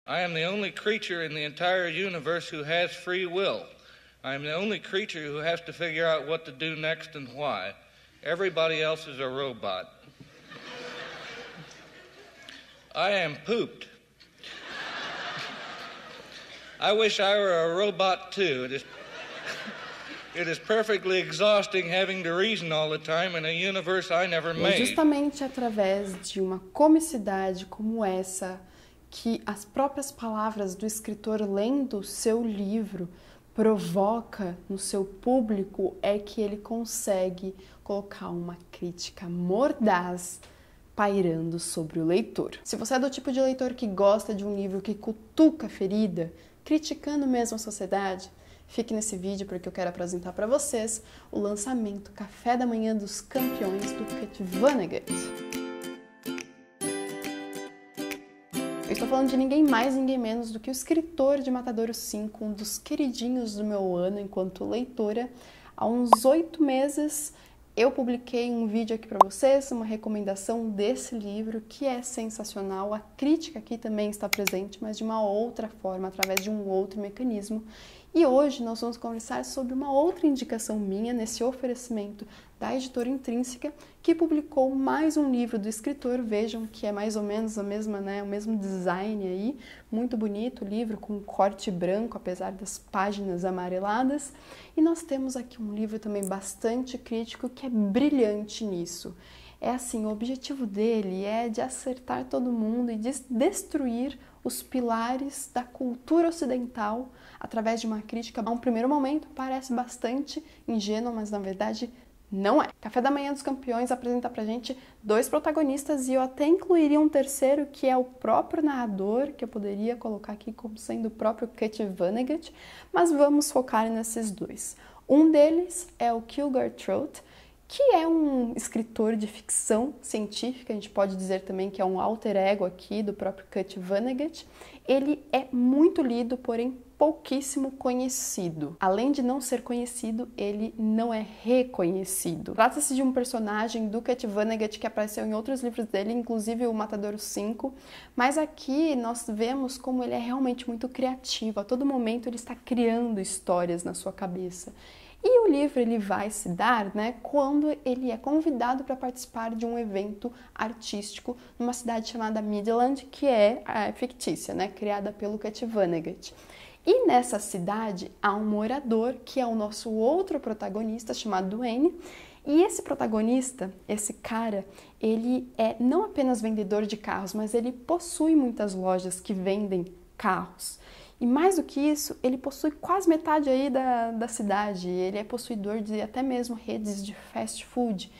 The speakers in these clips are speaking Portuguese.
I am the only creature in the entire universe who has free will. I am the only creature who has to figure out what to do next and why. Everybody else is a robot. I am pooped. I wish I were a robot too. It is perfectly exhausting having to reason all the time in a universe I never made. É justamente através de uma comicidade como essa que as próprias palavras do escritor lendo o seu livro provoca no seu público é que ele consegue colocar uma crítica mordaz pairando sobre o leitor. Se você é do tipo de leitor que gosta de um livro que cutuca a ferida, criticando mesmo a sociedade, fique nesse vídeo porque eu quero apresentar para vocês o lançamento Café da Manhã dos Campeões do Kurt Vonnegut. Eu estou falando de ninguém mais, ninguém menos do que o escritor de Matadouro 5, um dos queridinhos do meu ano enquanto leitora. Há uns 8 meses eu publiquei um vídeo aqui para vocês, uma recomendação desse livro que é sensacional. A crítica aqui também está presente, mas de uma outra forma, através de um outro mecanismo. E hoje nós vamos conversar sobre uma outra indicação minha nesse oferecimento da editora Intrínseca, que publicou mais um livro do escritor. Vejam que é mais ou menos a mesma, o mesmo design aí, muito bonito o livro com corte branco, apesar das páginas amareladas. E nós temos aqui um livro também bastante crítico que é brilhante nisso. É assim, o objetivo dele é de acertar todo mundo e de destruir os pilares da cultura ocidental através de uma crítica. A um primeiro momento parece bastante ingênua, mas na verdade não é. Café da Manhã dos Campeões apresenta pra gente 2 protagonistas e eu até incluiria um terceiro, que é o próprio narrador, que eu poderia colocar aqui como sendo o próprio Kurt Vonnegut, mas vamos focar nesses 2. Um deles é o Kilgore Trout, que é um escritor de ficção científica, a gente pode dizer também que é um alter ego aqui do próprio Kurt Vonnegut. Ele é muito lido, porém pouquíssimo conhecido. Além de não ser conhecido, ele não é reconhecido. Trata-se de um personagem do Kurt Vonnegut que apareceu em outros livros dele, inclusive o Matadouro 5, mas aqui nós vemos como ele é realmente muito criativo. A todo momento ele está criando histórias na sua cabeça. E o livro ele vai se dar, quando ele é convidado para participar de um evento artístico numa cidade chamada Midland, que é fictícia, criada pelo Kurt Vonnegut. E nessa cidade há um morador, que é o nosso outro protagonista, chamado Duane. E esse protagonista, esse cara, ele é não apenas vendedor de carros, mas ele possui muitas lojas que vendem carros. E mais do que isso, ele possui quase metade aí da cidade, ele é possuidor de até mesmo redes de fast food.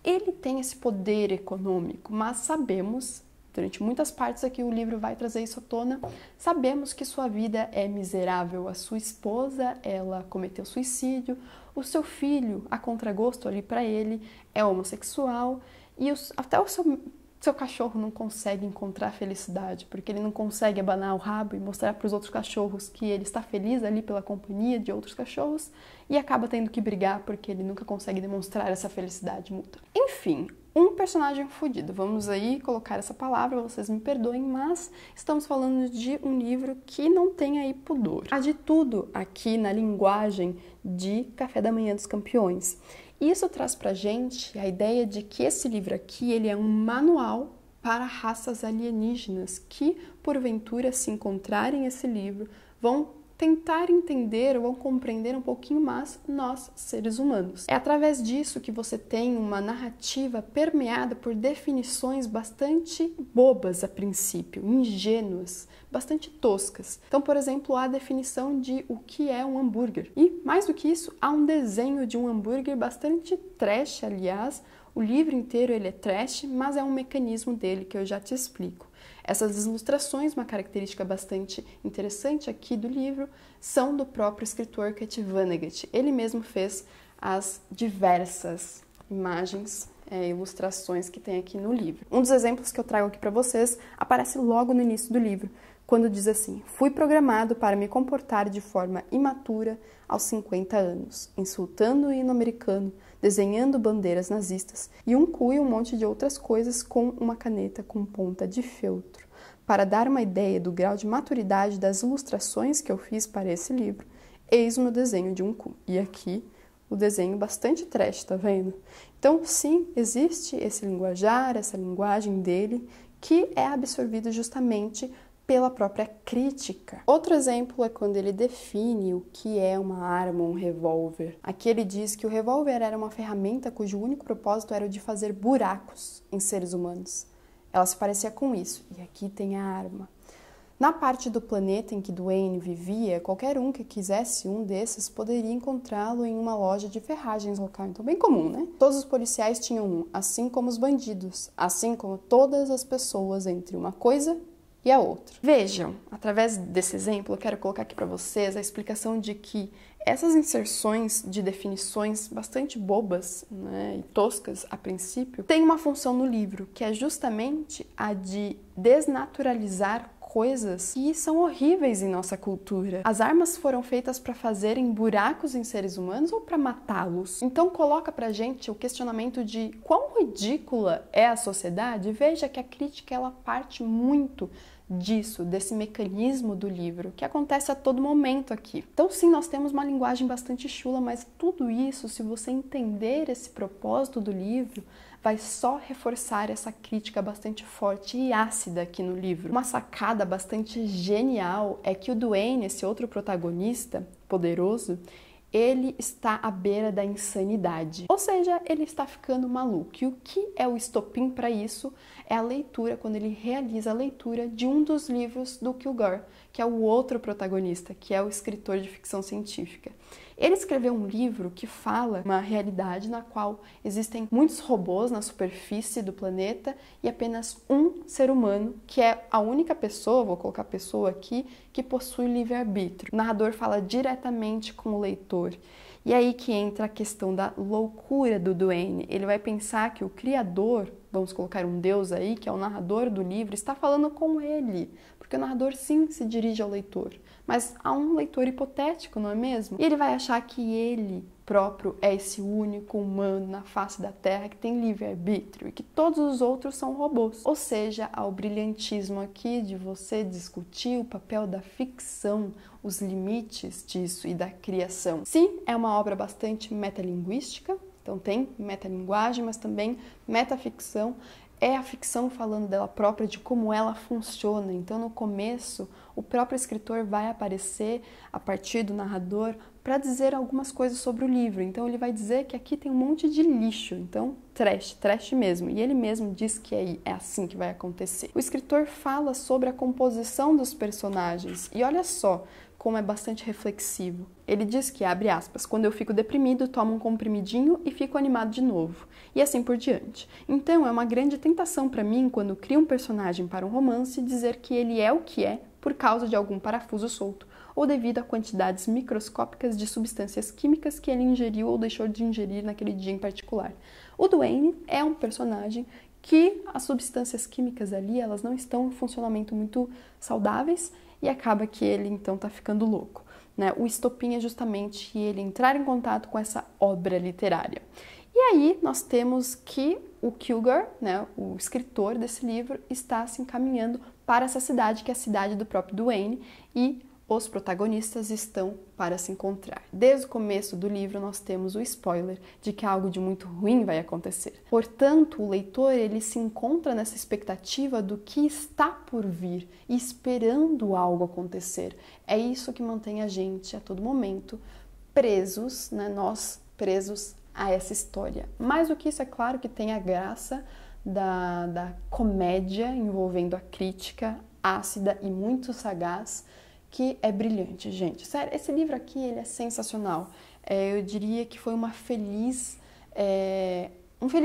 Ele tem esse poder econômico, mas sabemos, durante muitas partes aqui o livro vai trazer isso à tona, sabemos que sua vida é miserável. A sua esposa, ela cometeu suicídio, o seu filho, a contragosto ali para ele, é homossexual e até o seu cachorro não consegue encontrar felicidade, porque ele não consegue abanar o rabo e mostrar para os outros cachorros que ele está feliz ali pela companhia de outros cachorros e acaba tendo que brigar porque ele nunca consegue demonstrar essa felicidade mútua. Enfim, um personagem fodido. Vamos aí colocar essa palavra, vocês me perdoem, mas estamos falando de um livro que não tem aí pudor. Há de tudo aqui na linguagem de Café da Manhã dos Campeões. Isso traz pra gente a ideia de que esse livro aqui ele é um manual para raças alienígenas que, porventura, se encontrarem esse livro, vão tentar entender ou vão compreender um pouquinho mais nós, seres humanos. É através disso que você tem uma narrativa permeada por definições bastante bobas a princípio, ingênuas, bastante toscas. Então, por exemplo, há a definição de o que é um hambúrguer. E, mais do que isso, há um desenho de um hambúrguer bastante trash, aliás. O livro inteiro ele é trash, mas é um mecanismo dele que eu já te explico. Essas ilustrações, uma característica bastante interessante aqui do livro, são do próprio escritor Kurt Vonnegut. Ele mesmo fez as diversas imagens, ilustrações que tem aqui no livro. Um dos exemplos que eu trago aqui para vocês aparece logo no início do livro, quando diz assim: fui programado para me comportar de forma imatura aos 50 anos, insultando o hino americano, desenhando bandeiras nazistas e um monte de outras coisas com uma caneta com ponta de feltro. Para dar uma ideia do grau de maturidade das ilustrações que eu fiz para esse livro, eis o meu desenho de um cu. E aqui, o desenho bastante trash, tá vendo? Então, sim, existe esse linguajar, essa linguagem dele, que é absorvido justamente pela própria crítica. Outro exemplo é quando ele define o que é uma arma, um revólver. Aqui ele diz que o revólver era uma ferramenta cujo único propósito era o de fazer buracos em seres humanos. Ela se parecia com isso, e aqui tem a arma. Na parte do planeta em que Duane vivia, qualquer um que quisesse um desses poderia encontrá-lo em uma loja de ferragens local. Então, bem comum, né? Todos os policiais tinham um, assim como os bandidos, assim como todas as pessoas entre uma coisa e a outra. Vejam, através desse exemplo, eu quero colocar aqui para vocês a explicação de que essas inserções de definições bastante bobas, né, e toscas a princípio, têm uma função no livro, que é justamente a de desnaturalizar coisas que são horríveis em nossa cultura. As armas foram feitas para fazerem buracos em seres humanos ou para matá-los? Então coloca pra gente o questionamento de quão ridícula é a sociedade. Veja que a crítica ela parte muito disso, desse mecanismo do livro, que acontece a todo momento aqui. Então sim, nós temos uma linguagem bastante chula, mas tudo isso, se você entender esse propósito do livro, vai só reforçar essa crítica bastante forte e ácida aqui no livro. Uma sacada bastante genial é que o Duane, esse outro protagonista poderoso, ele está à beira da insanidade. Ou seja, ele está ficando maluco. E o que é o estopim para isso? É a leitura, quando ele realiza a leitura de um dos livros do Kilgore, que é o outro protagonista, que é o escritor de ficção científica. Ele escreveu um livro que fala uma realidade na qual existem muitos robôs na superfície do planeta e apenas um ser humano, que é a única pessoa, vou colocar pessoa aqui, que possui livre-arbítrio. O narrador fala diretamente com o leitor. E aí que entra a questão da loucura do Duane. Ele vai pensar que o criador, vamos colocar um deus aí, que é o narrador do livro, está falando com ele. Porque o narrador sim se dirige ao leitor, mas há um leitor hipotético, não é mesmo? E ele vai achar que ele próprio é esse único humano na face da Terra que tem livre-arbítrio e que todos os outros são robôs. Ou seja, há o brilhantismo aqui de você discutir o papel da ficção, os limites disso e da criação. Sim, é uma obra bastante metalinguística, então tem metalinguagem, mas também metaficção. É a ficção falando dela própria, de como ela funciona. Então, no começo, o próprio escritor vai aparecer a partir do narrador para dizer algumas coisas sobre o livro. Então, ele vai dizer que aqui tem um monte de lixo. Então, trash mesmo. E ele mesmo diz que é assim que vai acontecer. O escritor fala sobre a composição dos personagens. E olha só como é bastante reflexivo. Ele diz que, abre aspas, quando eu fico deprimido, tomo um comprimidinho e fico animado de novo. E assim por diante. Então, é uma grande tentação para mim, quando crio um personagem para um romance, dizer que ele é o que é por causa de algum parafuso solto, ou devido a quantidades microscópicas de substâncias químicas que ele ingeriu ou deixou de ingerir naquele dia em particular. O Duane é um personagem que as substâncias químicas ali, elas não estão em funcionamento muito saudáveis, e acaba que ele, então, está ficando louco, né? O estopim é justamente ele entrar em contato com essa obra literária. E aí nós temos que o Kilgore, né, o escritor desse livro, está se encaminhando para essa cidade, que é a cidade do próprio Duane, e os protagonistas estão para se encontrar. Desde o começo do livro nós temos o spoiler de que algo de muito ruim vai acontecer. Portanto, o leitor ele se encontra nessa expectativa do que está por vir e esperando algo acontecer. É isso que mantém a gente a todo momento presos, né, nós presos a essa história. Mais do que isso, é claro que tem a graça da comédia envolvendo a crítica ácida e muito sagaz, que é brilhante, gente. Sério, esse livro aqui, ele é sensacional. Eu diria que foi um feliz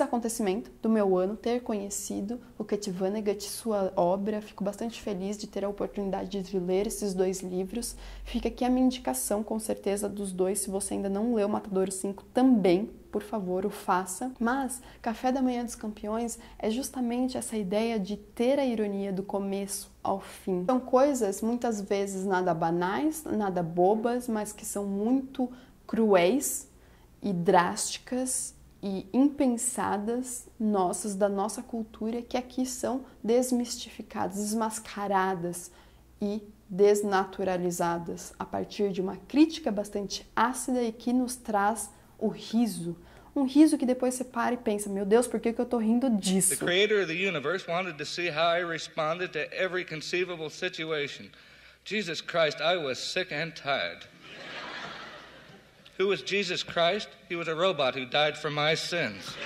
acontecimento do meu ano ter conhecido o Kurt Vonnegut e sua obra. Fico bastante feliz de ter a oportunidade de ler esses dois livros. Fica aqui a minha indicação, com certeza, dos dois. Se você ainda não leu Matadouro 5 também, por favor, o faça. Mas Café da Manhã dos Campeões é justamente essa ideia de ter a ironia do começo ao fim. São coisas, muitas vezes, nada banais, nada bobas, mas que são muito cruéis e drásticas e impensadas nossas, da nossa cultura, que aqui são desmistificadas, desmascaradas e desnaturalizadas a partir de uma crítica bastante ácida e que nos traz o riso. Um riso que depois você para e pensa, meu Deus, por que eu tô rindo disso? The creator of the universe wanted to see how I responded to every conceivable situation. Jesus Christ, I was sick and tired. Who was Jesus Christ? He was a robot who died for my sins.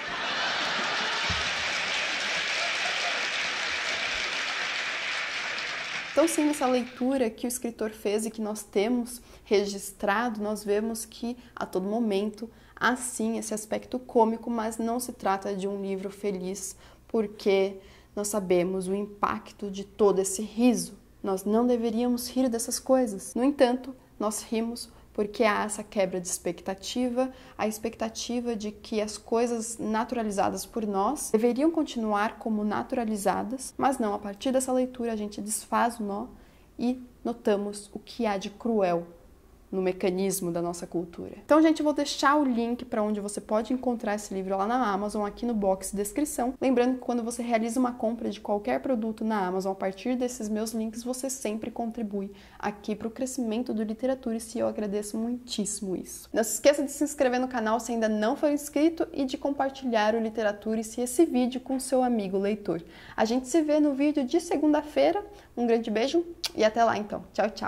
Então, sim, nessa leitura que o escritor fez e que nós temos registrado, nós vemos que a todo momento há sim esse aspecto cômico, mas não se trata de um livro feliz, porque nós sabemos o impacto de todo esse riso. Nós não deveríamos rir dessas coisas. No entanto, nós rimos porque há essa quebra de expectativa, a expectativa de que as coisas naturalizadas por nós deveriam continuar como naturalizadas, mas não, a partir dessa leitura a gente desfaz o nó e notamos o que há de cruel no mecanismo da nossa cultura. Então, gente, eu vou deixar o link para onde você pode encontrar esse livro lá na Amazon, aqui no box de descrição. Lembrando que quando você realiza uma compra de qualquer produto na Amazon, a partir desses meus links, você sempre contribui aqui para o crescimento do Literaturice e eu agradeço muitíssimo isso. Não se esqueça de se inscrever no canal se ainda não for inscrito e de compartilhar o Literaturice e esse vídeo com seu amigo leitor. A gente se vê no vídeo de segunda-feira. Um grande beijo e até lá, então. Tchau, tchau!